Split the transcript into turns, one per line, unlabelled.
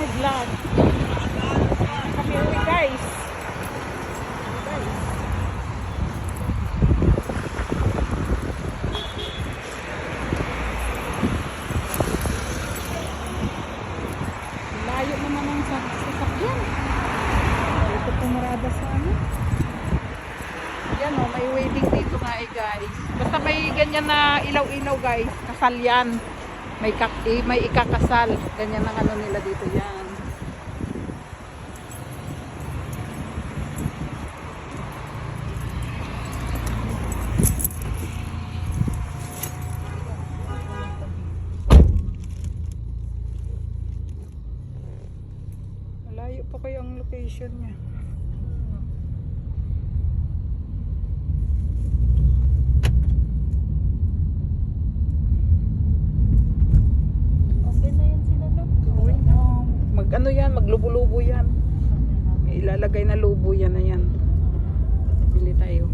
my vlog. Kami uwi guys. Layo naman ang sasakyan. Ito pumarada sa ano. Yan o, may waiting dito nga guys. Basta may ganyan na ilaw-ilaw guys. Kasal yan. May ikakasal. Ganyan ang ano nila dito yan. Malayo pa kayo ang location niya. Ano yan, maglubo-lubo yan. May ilalagay na lubo yan na yan. Bili tayo.